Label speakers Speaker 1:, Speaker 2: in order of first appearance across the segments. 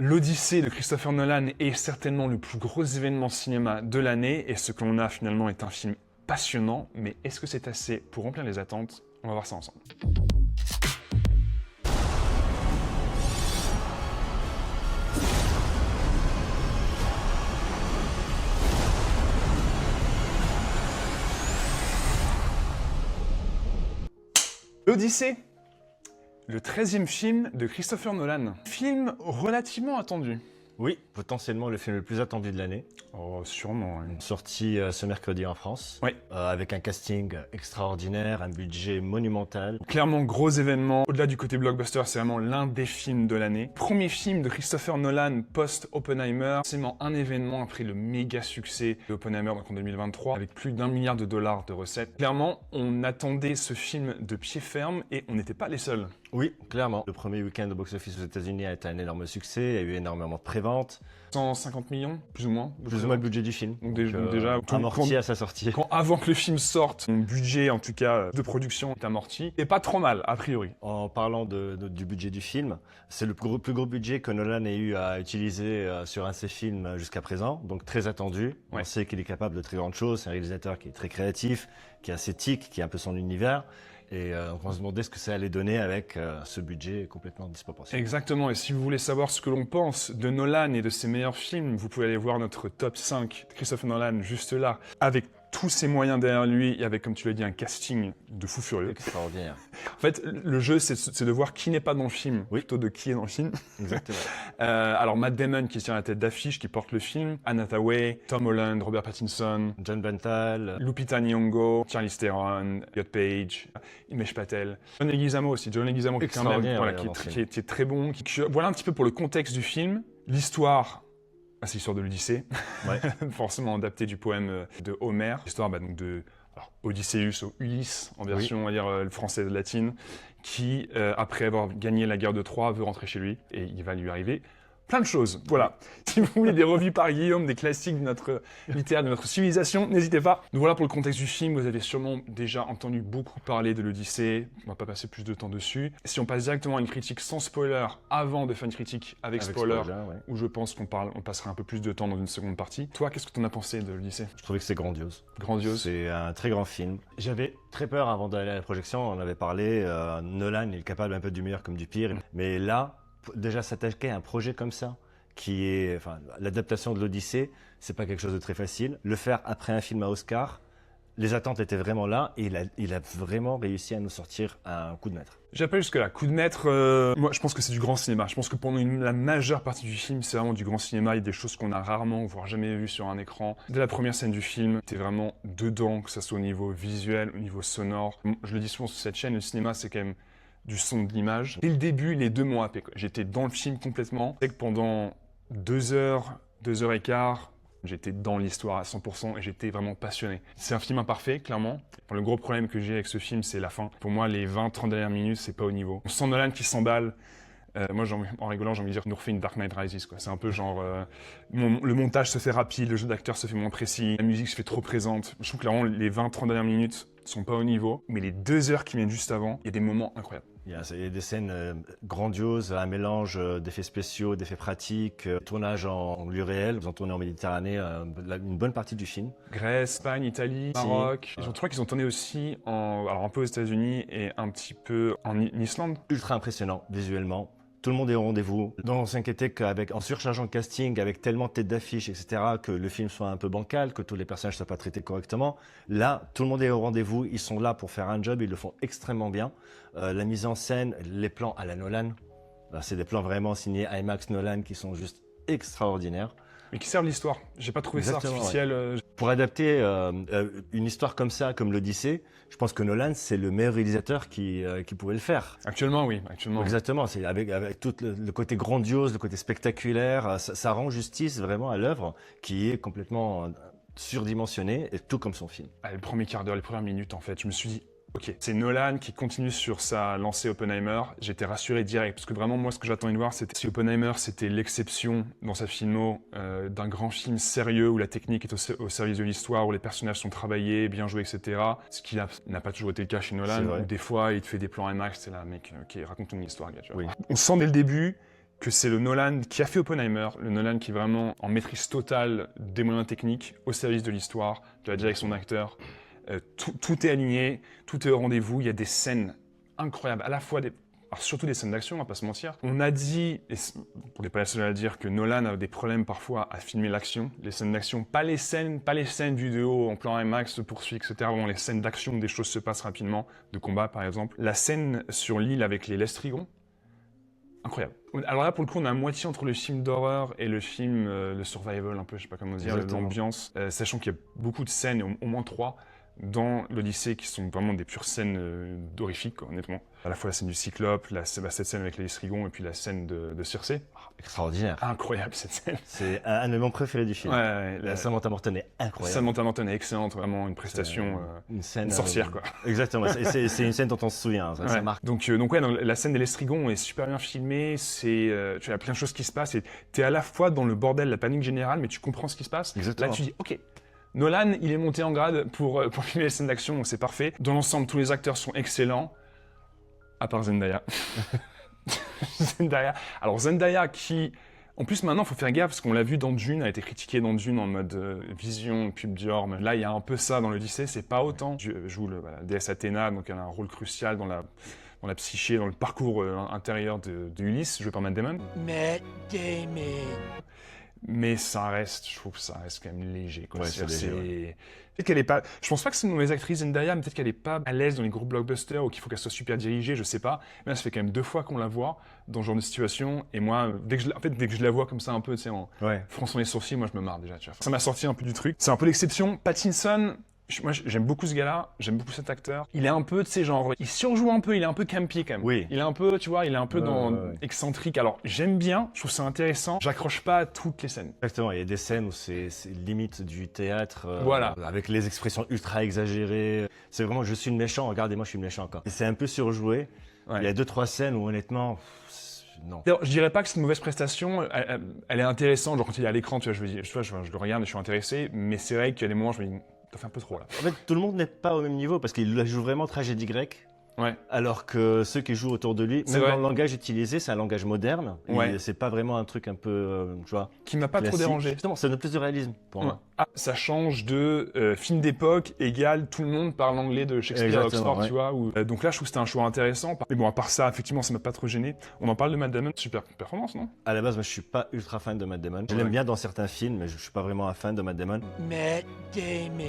Speaker 1: L'Odyssée de Christopher Nolan est certainement le plus gros événement cinéma de l'année et ce que l'on a finalement est un film passionnant, mais est-ce que c'est assez pour remplir les attentes? On va voir ça ensemble. L'Odyssée, le 13e film de Christopher Nolan. Film relativement attendu.
Speaker 2: Oui, potentiellement le film le plus attendu de l'année.
Speaker 1: Oh, sûrement. Oui.
Speaker 2: Sorti ce mercredi en France.
Speaker 1: Oui.
Speaker 2: Avec un casting extraordinaire, un budget monumental.
Speaker 1: Clairement, gros événement. Au-delà du côté blockbuster, c'est vraiment l'un des films de l'année. Premier film de Christopher Nolan post-Oppenheimer. C'est vraiment un événement après le méga succès d'Oppenheimer en 2023, avec plus d'1 milliard de dollars de recettes. Clairement, on attendait ce film de pied ferme et on n'était pas les seuls.
Speaker 2: Oui, clairement. Le premier week-end de box-office aux États-Unis a été un énorme succès. Il y a eu énormément de préventes.
Speaker 1: 150 millions, plus ou moins.
Speaker 2: Plus ou moins le budget du film.
Speaker 1: Donc déjà
Speaker 2: amorti à sa sortie.
Speaker 1: Avant que le film sorte, mon budget, en tout cas, de production est amorti. Et pas trop mal, a priori.
Speaker 2: En parlant du budget du film, c'est le plus gros budget que Nolan ait eu à utiliser sur un de ses films jusqu'à présent. Donc très attendu.
Speaker 1: Ouais.
Speaker 2: On sait qu'il est capable de très grandes choses. C'est un réalisateur qui est très créatif, qui est ascétique, qui a un peu son univers. Et on se demandait ce que ça allait donner avec ce budget complètement disproportionné.
Speaker 1: Exactement, et si vous voulez savoir ce que l'on pense de Nolan et de ses meilleurs films, vous pouvez aller voir notre top 5 de Christopher Nolan juste là, avec tous ses moyens derrière lui et avec, comme tu l'as dit, un casting de fou furieux.
Speaker 2: Extraordinaire.
Speaker 1: En fait, le jeu, c'est de voir qui n'est pas dans le film,
Speaker 2: Oui.
Speaker 1: plutôt de qui est dans le film.
Speaker 2: Exactement.
Speaker 1: Alors, Matt Damon qui tient la tête d'affiche, qui porte le film, Anne Hathaway, Tom Holland, Robert Pattinson,
Speaker 2: John Bernthal.
Speaker 1: Lupita Nyong'o, Charlize Theron, Elliot Page, Himesh Patel, John Leguizamo aussi, John Leguizamo qui est quand même, voilà, qui est très bon. Voilà un petit peu pour le contexte du film, l'histoire. C'est l'histoire de l'Odyssée,
Speaker 2: Ouais.
Speaker 1: forcément adapté du poème de Homère. L'histoire donc de Odysseus ou Ulysse en version, on va dire, française latine, qui, après avoir gagné la guerre de Troie, veut rentrer chez lui et il va lui arriver plein de choses. Voilà. Si vous voulez des revues par Guillaume, des classiques de notre littéraire, de notre civilisation, n'hésitez pas. Donc voilà pour le contexte du film. Vous avez sûrement déjà entendu beaucoup parler de l'Odyssée. On va pas passer plus de temps dessus. Si on passe directement à une critique sans spoiler, avant de faire une critique avec spoiler,
Speaker 2: ouais.
Speaker 1: où je pense qu'on passera un peu plus de temps dans une seconde partie. Toi, qu'est-ce que tu en as pensé de l'Odyssée?
Speaker 2: Je trouvais que c'est grandiose.
Speaker 1: Grandiose.
Speaker 2: C'est un très grand film. J'avais très peur avant d'aller à la projection. On en avait parlé. Nolan est capable un peu du meilleur comme du pire. Mais là, déjà s'attaquer à un projet comme ça, qui est, enfin, l'adaptation de l'Odyssée, c'est pas quelque chose de très facile. Le faire après un film à Oscar, les attentes étaient vraiment là et il a vraiment réussi à nous sortir un coup de maître.
Speaker 1: J'appelle jusque-là coup de maître. Moi, je pense que c'est du grand cinéma. Je pense que pendant la majeure partie du film, c'est vraiment du grand cinéma. Il y a des choses qu'on a rarement, voire jamais vues sur un écran. Dès la première scène du film, t'es vraiment dedans, que ça soit au niveau visuel, au niveau sonore. Je le dis souvent sur cette chaîne, le cinéma, c'est quand même du son, de l'image. Dès le début, les deux m'ont happé. J'étais dans le film complètement. C'est que pendant 2 heures, 2 heures et quart, j'étais dans l'histoire à 100% et j'étais vraiment passionné. C'est un film imparfait, clairement. Le gros problème que j'ai avec ce film, c'est la fin. Pour moi, les 20-30 dernières minutes, c'est pas au niveau. On sent Nolan qui s'emballe. Moi, en rigolant, j'ai envie de dire, nous refait une Dark Knight Rises, quoi. C'est un peu genre, le montage se fait rapide, le jeu d'acteur se fait moins précis, la musique se fait trop présente. Je trouve que clairement, les 20-30 dernières minutes sont pas au niveau, mais les 2 heures qui viennent juste avant, il y a des moments incroyables.
Speaker 2: Il y a des scènes grandioses, un mélange d'effets spéciaux, d'effets pratiques, tournage en lieu réel. Ils ont tourné en Méditerranée une bonne partie du film.
Speaker 1: Grèce, Espagne, Italie, Maroc. Je crois qu'ils ont tourné aussi alors un peu aux États-Unis et un petit peu en Islande.
Speaker 2: Ultra impressionnant visuellement. Tout le monde est au rendez-vous. Donc on s'inquiétait en surchargeant le casting, avec tellement de têtes d'affiche, etc., que le film soit un peu bancal, que tous les personnages ne soient pas traités correctement. Là, tout le monde est au rendez-vous. Ils sont là pour faire un job. Ils le font extrêmement bien. La mise en scène, les plans à la Nolan. C'est des plans vraiment signés IMAX Nolan qui sont juste extraordinaires.
Speaker 1: Mais qui servent l'histoire. J'ai pas trouvé
Speaker 2: Exactement,
Speaker 1: ça artificiel. Ouais.
Speaker 2: Pour adapter une histoire comme ça, comme l'Odyssée, je pense que Nolan, c'est le meilleur réalisateur qui pouvait le faire.
Speaker 1: Actuellement, oui. Actuellement.
Speaker 2: Exactement. C'est avec tout le côté grandiose, le côté spectaculaire, ça rend justice vraiment à l'œuvre qui est complètement surdimensionnée, et tout comme son film.
Speaker 1: Le premier quart d'heure, les premières minutes, en fait, je me suis dit, ok, c'est Nolan qui continue sur sa lancée Oppenheimer. J'étais rassuré direct, parce que vraiment, moi, ce que j'attendais de voir, c'était si Oppenheimer, c'était l'exception dans sa filmo d'un grand film sérieux où la technique est au service de l'histoire, où les personnages sont travaillés, bien joués, etc. Ce qui n'a pas toujours été le cas chez Nolan, où des fois, il te fait des plans IMAX, c'est là, mec, ok, raconte-nous une histoire, gars, tu vois.
Speaker 2: Oui.
Speaker 1: On sent dès le début que c'est le Nolan qui a fait Oppenheimer, le Nolan qui est vraiment en maîtrise totale des moyens techniques, au service de l'histoire, de la direction d'acteur. Tout est aligné, tout est au rendez-vous, il y a des scènes incroyables, à la fois alors surtout des scènes d'action, on va pas se mentir. On a dit, et on n'est pas la seule à le dire, que Nolan a des problèmes parfois à filmer l'action, les scènes d'action, pas les scènes vidéo en plan IMAX, de poursuite, etc. Vraiment les scènes d'action où des choses se passent rapidement, de combat par exemple. La scène sur l'île avec les Lestrigons, incroyable. Alors là, pour le coup, on est à moitié entre le film d'horreur et le film le survival, un peu, je sais pas comment dire, l'ambiance, sachant qu'il y a beaucoup de scènes, au moins 3, dans l'Odyssée qui sont vraiment des pures scènes horrifiques, honnêtement. À la fois la scène du Cyclope, cette scène avec les Estrigons et puis la scène de Circé.
Speaker 2: Extraordinaire.
Speaker 1: Incroyable cette scène.
Speaker 2: C'est un élément préféré du film. Samantha Morton est incroyable.
Speaker 1: Samantha Morton est excellente, vraiment une prestation, une sorcière quoi.
Speaker 2: Exactement, c'est une scène dont on se souvient, ça marque.
Speaker 1: Donc ouais, la scène des Estrigons est super bien filmée, tu as plein de choses qui se passent et t'es à la fois dans le bordel, la panique générale, mais tu comprends ce qui se passe.
Speaker 2: Exactement.
Speaker 1: Là tu dis ok. Nolan, il est monté en grade pour filmer les scènes d'action, donc c'est parfait. Dans l'ensemble, tous les acteurs sont excellents, à part Zendaya. Alors Zendaya qui, en plus maintenant, il faut faire gaffe, parce qu'on l'a vu dans Dune, a été critiqué dans Dune en mode vision, pub Dior, mais là il y a un peu ça dans l'Odyssée, c'est pas autant. Je joue la déesse Athéna, donc elle a un rôle crucial dans la psyché, dans le parcours intérieur de Ulysse, joué par Matt Damon. Mais ça reste, je trouve que ça reste quand même léger. Quoi.
Speaker 2: Ouais,
Speaker 1: Peut-être qu'elle est pas. Je pense pas que c'est une mauvaise actrice, Zendaya, mais peut-être qu'elle est pas à l'aise dans les gros blockbusters ou qu'il faut qu'elle soit super dirigée, je sais pas. Mais là, ça fait quand même 2 fois qu'on la voit dans ce genre de situation. Et moi, dès que je la vois comme ça un peu, tu sais, en fronçant les sourcils, moi je me marre déjà. Tu vois. Ça m'a sorti un peu du truc. C'est un peu l'exception. Pattinson. Moi, j'aime beaucoup ce gars-là, j'aime beaucoup cet acteur. Il est un peu, tu sais, genre, il surjoue un peu, il est un peu campy quand même.
Speaker 2: Oui.
Speaker 1: Il est un peu, tu vois, il est un peu excentrique. Alors, j'aime bien, je trouve ça intéressant. J'accroche pas à toutes les scènes.
Speaker 2: Exactement, il y a des scènes où c'est limite du théâtre,
Speaker 1: voilà.
Speaker 2: Avec les expressions ultra exagérées. C'est vraiment, je suis le méchant, regardez-moi, je suis le méchant encore. Et c'est un peu surjoué. Ouais. Il y a 2-3 scènes où honnêtement, non.
Speaker 1: Alors, je dirais pas que c'est une mauvaise prestation, elle est intéressante, genre quand il est à l'écran, tu vois, je le regarde et je suis intéressé, mais c'est vrai qu'il y a des moments, je me dis, t'as fait un peu trop là.
Speaker 2: En fait, tout le monde n'est pas au même niveau parce qu'il joue vraiment tragédie grecque.
Speaker 1: Ouais.
Speaker 2: Alors que ceux qui jouent autour de lui, même dans le langage utilisé, c'est un langage moderne. Ouais. C'est pas vraiment un truc un peu, tu vois,
Speaker 1: qui m'a pas trop dérangé.
Speaker 2: Justement, ça donne plus de réalisme pour moi.
Speaker 1: Ah, ça change de film d'époque égale tout le monde parle anglais de Shakespeare à Oxford, tu vois. Donc là, je trouve que c'était un choix intéressant. Mais bon, à part ça, effectivement, ça m'a pas trop gêné. On en parle de Matt Damon, super performance, non?
Speaker 2: À la base, moi, je suis pas ultra fan de Matt Damon. Je l'aime bien dans certains films, mais je suis pas vraiment un fan de Matt Damon. Matt Damon.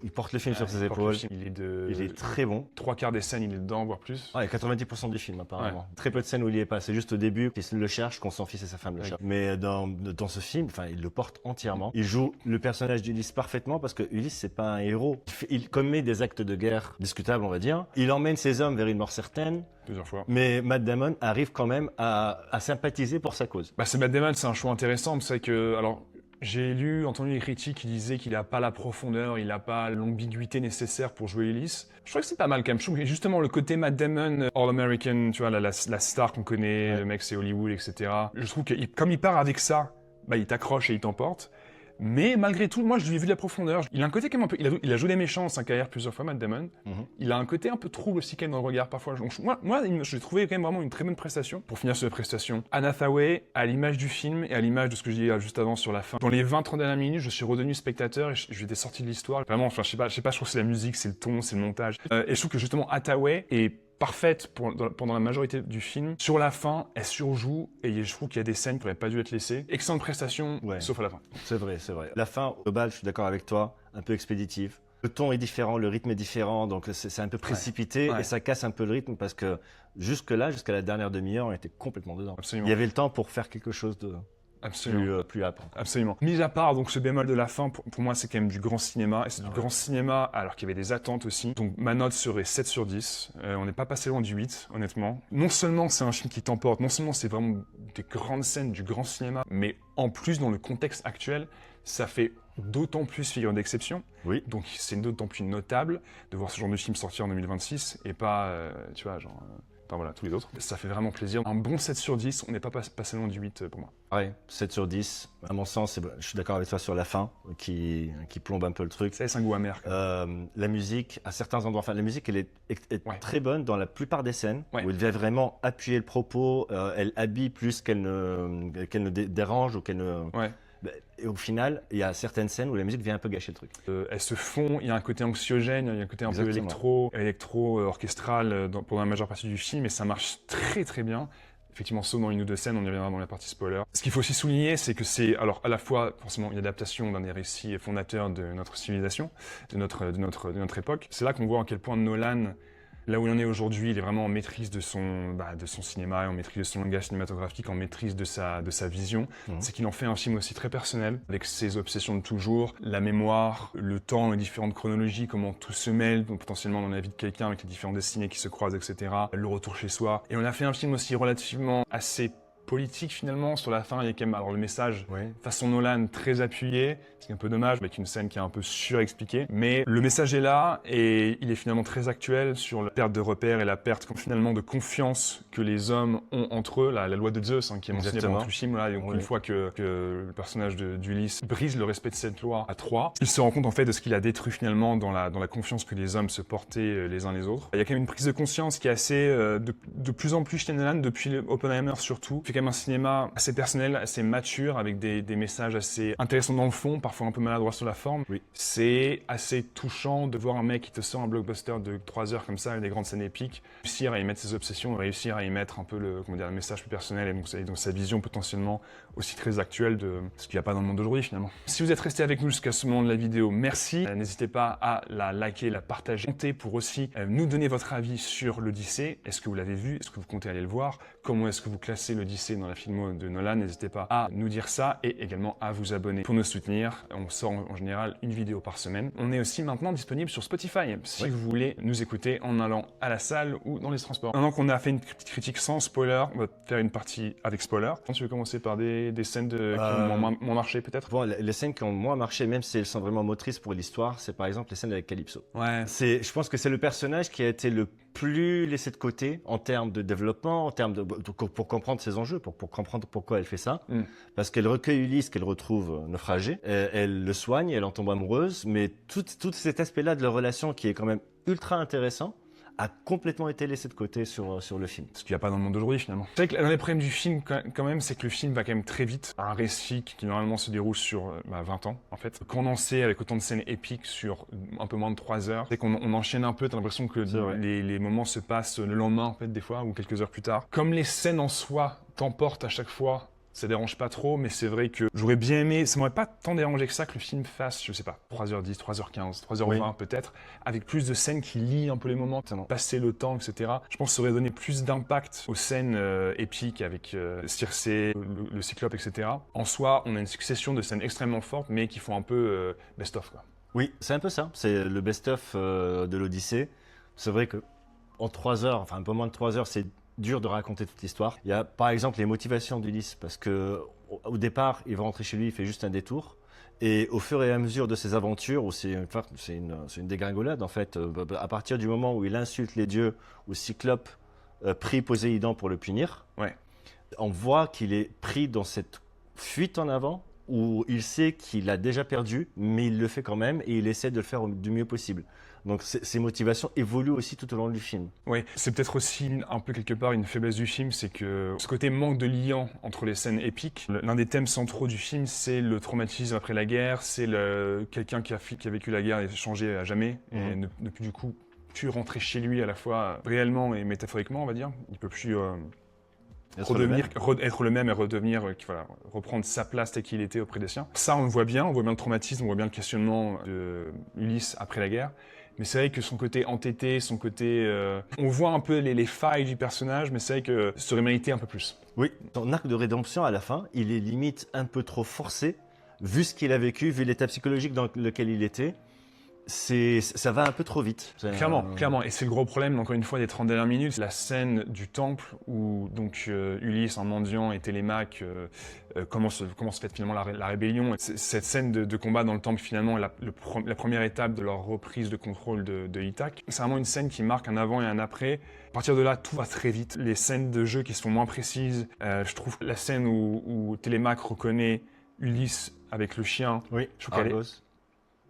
Speaker 2: Il porte le film sur ses épaules.
Speaker 1: Il
Speaker 2: est très bon.
Speaker 1: 3/4 des scènes, il est dedans, voire plus.
Speaker 2: Ouais, 90% du film, apparemment. Très peu de scènes où il y est pas. C'est juste au début qu'il le cherche, quand son fils et sa femme le cherchent. Mais dans ce film, il le porte entièrement. Il joue le personnage d'Ulysse parfaitement parce que Ulysse, c'est pas un héros. Il commet des actes de guerre discutables, on va dire. Il emmène ses hommes vers une mort certaine.
Speaker 1: Plusieurs fois.
Speaker 2: Mais Matt Damon arrive quand même à sympathiser pour sa cause.
Speaker 1: C'est Matt Damon, c'est un choix intéressant. C'est que, alors, j'ai entendu les critiques qui disaient qu'il n'a pas la profondeur, il n'a pas l'ambiguïté nécessaire pour jouer Ulysse. Je trouve que c'est pas mal quand même. Je trouve que justement le côté Matt Damon, All-American, tu vois, la star qu'on connaît, le mec c'est Hollywood, etc. Je trouve que comme il part avec ça, il t'accroche et il t'emporte. Mais malgré tout, moi je lui ai vu de la profondeur. Il a un côté quand même un peu. Il a joué des méchants dans sa carrière plusieurs fois, Matt Damon. Il a un côté un peu trouble aussi quand même dans le regard parfois. Donc, moi je l'ai trouvé quand même vraiment une très bonne prestation. Pour finir sur la prestation, Anne Hathaway, à l'image du film et à l'image de ce que je disais juste avant sur la fin. Dans les 20-30 dernières minutes, je suis redevenu spectateur et je étais sorti de l'histoire. Vraiment, je sais pas, je trouve que c'est la musique, c'est le ton, c'est le montage. Et je trouve que justement Hathaway est parfaite pendant la majorité du film. Sur la fin, elle surjoue et je trouve qu'il y a des scènes qui n'auraient pas dû être laissées. Excellente prestation, sauf à la fin.
Speaker 2: C'est vrai. La fin, au global, je suis d'accord avec toi, un peu expéditive. Le ton est différent, le rythme est différent, donc c'est un peu précipité et ça casse un peu le rythme parce que jusque-là, jusqu'à la dernière demi-heure, on était complètement dedans.
Speaker 1: Absolument.
Speaker 2: Il y avait le temps pour faire quelque chose de plus âpre.
Speaker 1: Absolument. Mis à part donc ce bémol de la fin, pour moi c'est quand même du grand cinéma, et c'est du grand cinéma alors qu'il y avait des attentes aussi. Donc ma note serait 7 sur 10, on n'est pas passé loin du 8 honnêtement. Non seulement c'est un film qui t'emporte, non seulement c'est vraiment des grandes scènes du grand cinéma, mais en plus dans le contexte actuel, ça fait d'autant plus figure d'exception.
Speaker 2: Oui.
Speaker 1: Donc c'est d'autant plus notable de voir ce genre de film sortir en 2026 et pas, tu vois, genre... enfin voilà, tous les autres. Ça fait vraiment plaisir. Un bon 7 sur 10, on n'est pas passé loin du 8 pour moi.
Speaker 2: Ouais, 7 sur 10. À mon sens, je suis d'accord avec toi sur la fin, qui plombe un peu le truc.
Speaker 1: Ça laisse un goût amer.
Speaker 2: La musique, à certains endroits, enfin la musique, elle est très bonne dans la plupart des scènes, où elle vient vraiment appuyer le propos, elle habille plus qu'elle ne dérange ou qu'elle ne... Et au final, il y a certaines scènes où la musique vient un peu gâcher le truc.
Speaker 1: Elles se font, il y a un côté anxiogène, il y a un côté un peu électro-orchestral pendant la majeure partie du film, et ça marche très très bien. Effectivement, sauf dans une ou deux scènes, on y reviendra dans la partie spoiler. Ce qu'il faut aussi souligner, c'est que c'est, alors à la fois forcément une adaptation d'un des récits fondateurs de notre civilisation, de notre époque. C'est là qu'on voit à quel point Nolan, là où il en est aujourd'hui, il est vraiment en maîtrise de son cinéma, en maîtrise de son langage cinématographique, en maîtrise de sa vision. C'est qu'il en fait un film aussi très personnel, avec ses obsessions de toujours, la mémoire, le temps, les différentes chronologies, comment tout se mêle, donc potentiellement dans la vie de quelqu'un avec les différents destinées qui se croisent, etc. Le retour chez soi. Et on a fait un film aussi relativement assez politique finalement. Sur la fin, il y a quand même alors le message façon Nolan très appuyé, ce qui est un peu dommage avec une scène qui est un peu surexpliquée, mais le message est là et il est finalement très actuel sur la perte de repères et la perte finalement de confiance que les hommes ont entre eux, la loi de Zeus qui est mentionnée pendant tout le film. Là, donc une fois que le personnage d'Ulysse brise le respect de cette loi à 3, il se rend compte en fait de ce qu'il a détruit finalement dans la confiance que les hommes se portaient les uns les autres. Il y a quand même une prise de conscience qui est assez de plus en plus chez Nolan depuis Oppenheimer surtout. Il fait quand même un cinéma assez personnel, assez mature, avec des messages assez intéressants dans le fond, parfois un peu maladroits sur la forme. C'est assez touchant de voir un mec qui te sort un blockbuster de 3 heures comme ça, avec des grandes scènes épiques, réussir à y mettre ses obsessions, réussir à y mettre un peu le message plus personnel et donc sa vision potentiellement aussi très actuelle de ce qu'il n'y a pas dans le monde d'aujourd'hui finalement. Si vous êtes resté avec nous jusqu'à ce moment de la vidéo, merci. N'hésitez pas à la liker, la partager, comptez pour aussi nous donner votre avis sur l'Odyssée. Est-ce que vous l'avez vu? Est-ce que vous comptez aller le voir? Comment est-ce que vous classez l'Odyssée dans la filmo de Nolan? N'hésitez pas à nous dire ça et également à vous abonner pour nous soutenir. On sort en général une vidéo par semaine. On est aussi maintenant disponible sur Spotify si vous voulez nous écouter en allant à la salle ou dans les transports. Maintenant qu'on a fait une petite critique sans spoiler, on va faire une partie avec spoiler. Tu veux commencer par des scènes qui ont moins marché peut-être?
Speaker 2: Bon, les scènes qui ont moins marché, même si elles sont vraiment motrices pour l'histoire, c'est par exemple les scènes avec Calypso. Je pense que c'est le personnage qui a été le plus laissé de côté en termes de développement, pour comprendre ses enjeux, pour comprendre pourquoi elle fait ça. Parce qu'elle recueille Ulysse, qu'elle retrouve naufragé, elle le soigne, elle en tombe amoureuse, mais tout cet aspect-là de leur relation qui est quand même ultra intéressant, a complètement été laissé de côté sur le film.
Speaker 1: Ce qu'il n'y a pas dans le monde d'aujourd'hui finalement. C'est vrai que l'un des problèmes du film quand même, c'est que le film va quand même très vite. Un récit qui normalement se déroule sur 20 ans en fait. Condensé avec autant de scènes épiques sur un peu moins de 3 heures. C'est qu'on enchaîne un peu, t'as l'impression que les moments se passent le lendemain en fait des fois ou quelques heures plus tard. Comme les scènes en soi t'emportent à chaque fois, ça dérange pas trop, mais c'est vrai que j'aurais bien aimé, ça m'aurait pas tant dérangé que ça que le film fasse, je sais pas, 3h10, 3h15, 3h20 peut-être, avec plus de scènes qui lient un peu les moments, passer le temps, etc. Je pense que ça aurait donné plus d'impact aux scènes épiques avec Circé, le Cyclope, etc. En soi, on a une succession de scènes extrêmement fortes, mais qui font un peu best-of, quoi.
Speaker 2: Oui, c'est un peu ça, c'est le best-of de l'Odyssée. C'est vrai que en 3 heures, enfin un peu moins de 3 heures, c'est dur de raconter toute l'histoire. Il y a par exemple les motivations d'Ulysse, parce que au départ, il va rentrer chez lui, il fait juste un détour. Et au fur et à mesure de ses aventures, où c'est une dégringolade en fait, à partir du moment où il insulte les dieux, où Cyclope prie Poséidon pour le punir, on voit qu'il est pris dans cette fuite en avant, où il sait qu'il a déjà perdu, mais il le fait quand même, et il essaie de le faire du mieux possible. Donc ses motivations évoluent aussi tout au long du film.
Speaker 1: Oui, c'est peut-être aussi un peu quelque part une faiblesse du film, c'est que ce côté manque de lien entre les scènes épiques. L'un des thèmes centraux du film, c'est le traumatisme après la guerre, c'est quelqu'un qui a vécu la guerre et changé à jamais, et ne peut du coup plus rentrer chez lui à la fois réellement et métaphoriquement, on va dire. Il peut plus être le même et redevenir, reprendre sa place telle qu'il était auprès des siens. Ça, on le voit bien le traumatisme, on voit bien le questionnement de Ulysse après la guerre. Mais c'est vrai que son côté entêté, son côté... on voit un peu les failles du personnage, mais c'est vrai que ça aurait mérité un peu plus.
Speaker 2: Oui, son arc de rédemption à la fin, il est limite un peu trop forcé, vu ce qu'il a vécu, vu l'état psychologique dans lequel il était. ça va un peu trop vite.
Speaker 1: Clairement. Et c'est le gros problème, encore une fois, des 30 dernières minutes. La scène du temple où donc Ulysse, un mendiant, et Télémaque comment se fait finalement la rébellion. Cette scène de combat dans le temple, finalement, est la première étape de leur reprise de contrôle de Ithaque. C'est vraiment une scène qui marque un avant et un après. À partir de là, tout va très vite. Les scènes de jeu qui sont moins précises. Je trouve la scène où Télémaque reconnaît Ulysse avec le chien.
Speaker 2: Oui,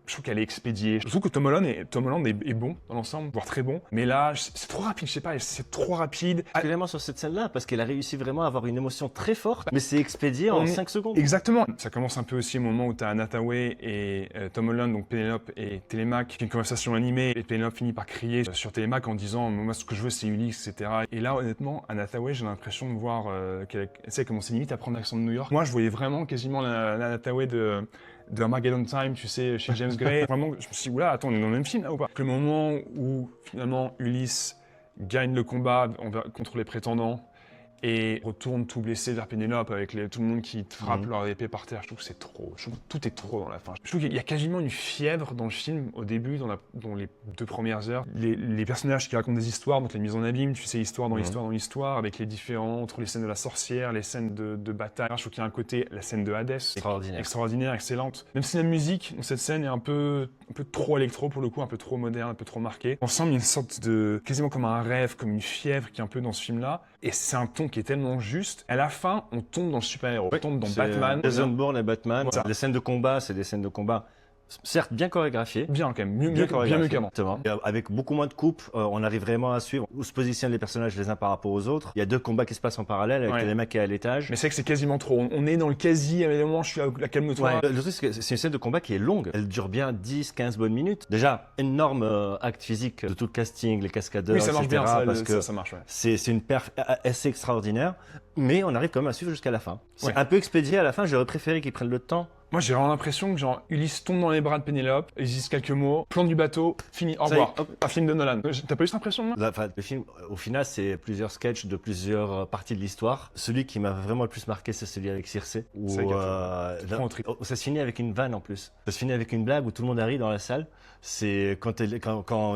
Speaker 1: Je trouve qu'elle est expédiée. Je trouve que Tom Holland est bon dans l'ensemble, voire très bon. Mais là, c'est trop rapide, je sais pas, c'est trop rapide.
Speaker 2: Particulièrement sur cette scène-là, parce qu'elle a réussi vraiment à avoir une émotion très forte, mais c'est expédié en 5 secondes.
Speaker 1: Exactement. Ça commence un peu aussi au moment où tu as Anna Hathaway et Tom Holland, donc Pénélope et Télémaque, qui ont une conversation animée. Et Pénélope finit par crier sur Télémaque en disant « Moi, ce que je veux, c'est Ulysse, etc. » Et là, honnêtement, Anna Hathaway, j'ai l'impression de voir qu'elle commence limite à prendre l'accent de New York. Moi, je voyais vraiment quasiment l'Anna Hathaway de Armageddon Time, tu sais, chez James Gray. Vraiment, je me suis dit, oula, attends, on est dans le même film là ou pas? Le moment où finalement Ulysse gagne le combat contre les prétendants et retourne tout blessé vers Pénélope avec tout le monde qui frappe leur épée par terre, je trouve que c'est trop. Je trouve que tout est trop dans la fin. Je trouve qu'il y a quasiment une fièvre dans le film au début, dans les 2 premières heures. Les personnages qui racontent des histoires, donc les mises en abîme, tu sais, histoire dans l'histoire dans l'histoire, avec les différents, entre les scènes de la sorcière, les scènes de bataille. Je trouve qu'il y a un côté, la scène de Hadès, extraordinaire, excellente. Même si la musique dans cette scène est un peu trop électro pour le coup, un peu trop moderne, un peu trop marquée. Ensemble, il y a une sorte de, quasiment comme un rêve, comme une fièvre qui est un peu dans ce film-là. Et c'est un ton qui est tellement juste. À la fin, on tombe dans le super-héros. On tombe dans Batman.
Speaker 2: Jason Bourne et Batman.
Speaker 1: Voilà.
Speaker 2: Les scènes de combat, c'est des scènes de combat, certes bien chorégraphiées.
Speaker 1: Bien quand même, mieux qu'avant.
Speaker 2: Avec beaucoup moins de coupes, on arrive vraiment à suivre où se positionnent les personnages les uns par rapport aux autres. Il y a 2 combats qui se passent en parallèle avec Télémaque qui est à l'étage.
Speaker 1: Mais c'est que c'est quasiment trop. On est dans le quasi, à un moment, je suis à calme-toi.
Speaker 2: Le truc, c'est que c'est une scène de combat qui est longue. Elle dure bien 10-15 bonnes minutes. Déjà, énorme acte physique de tout le casting, les cascadeurs,
Speaker 1: oui, ça marche
Speaker 2: etc.
Speaker 1: bien,
Speaker 2: parce que
Speaker 1: ça marche,
Speaker 2: c'est une perf assez extraordinaire. Mais on arrive quand même à suivre jusqu'à la fin. C'est un peu expédié à la fin. J'aurais préféré qu'ils prennent le temps.
Speaker 1: Moi, j'ai vraiment l'impression que genre Ulysse tombe dans les bras de Pénélope, ils disent quelques mots, plante du bateau, fini, au revoir. Un film de Nolan. T'as pas eu cette impression, moi?
Speaker 2: Le film, au final, c'est plusieurs sketchs de plusieurs parties de l'histoire. Celui qui m'a vraiment le plus marqué, c'est celui avec Circé. Ça se finit avec une vanne en plus. Ça se finit avec une blague où tout le monde arrive dans la salle. C'est quand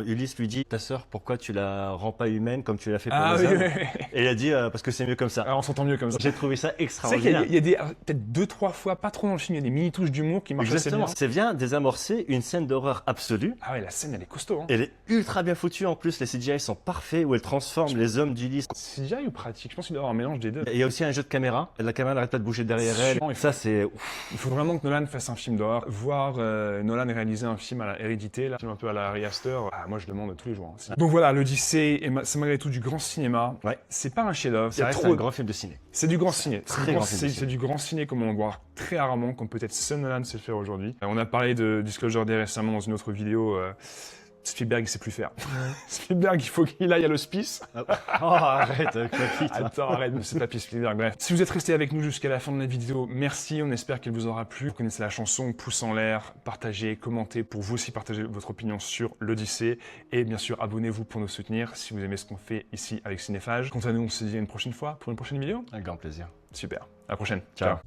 Speaker 2: Ulysse lui dit « Ta sœur, pourquoi tu la rends pas humaine comme tu l'as fait pour les hommes ?» Et il a dit « Parce que c'est mieux comme ça. »
Speaker 1: On s'entend mieux comme ça.
Speaker 2: J'ai trouvé ça extraordinaire.
Speaker 1: C'est vrai qu'il y a peut-être 2-3 fois, pas trop dans le film, il y a des mini-touches d'humour qui marchent assez bien.
Speaker 2: C'est bien désamorcer une scène d'horreur absolue.
Speaker 1: Ah ouais, la scène, elle est costaud.
Speaker 2: Elle est ultra bien foutue en plus, les CGI sont parfaits, où elle transforme les hommes d'Ulysse.
Speaker 1: CGI ou pratique? Je pense qu'il doit y avoir un mélange des deux.
Speaker 2: Il y a aussi un jeu de caméra. La caméra n'arrête pas de bouger derrière elle. Ça, c'est...
Speaker 1: Il faut vraiment que Nolan fasse un film d'horreur. Voir Nolan réaliser un film à la Hérédité, là, un peu à la Ari Aster, moi je demande tous les jours. Donc voilà, l'Odyssée, c'est malgré tout du grand cinéma. C'est pas un chef-d'œuvre.
Speaker 2: Ça reste un grand film de ciné.
Speaker 1: C'est du grand ciné.
Speaker 2: C'est
Speaker 1: du grand ciné comme on le voit très rarement, comme peut-être seul Nolan sait faire aujourd'hui. On a parlé de Disclosure Day récemment dans une autre vidéo. Spielberg, il sait plus faire. Spielberg, il faut qu'il aille à l'hospice.
Speaker 2: Arrête,
Speaker 1: Attends, arrête, c'est pas Spielberg. Bref. Si vous êtes resté avec nous jusqu'à la fin de la vidéo, merci. On espère qu'elle vous aura plu. Vous connaissez la chanson, pouce en l'air, partagez, commentez pour vous aussi partager votre opinion sur l'Odyssée. Et bien sûr, abonnez-vous pour nous soutenir si vous aimez ce qu'on fait ici avec Cinéphage. Quant à nous, on se dit à une prochaine fois pour une prochaine vidéo.
Speaker 2: Un grand plaisir.
Speaker 1: Super. À la prochaine.
Speaker 2: Ciao.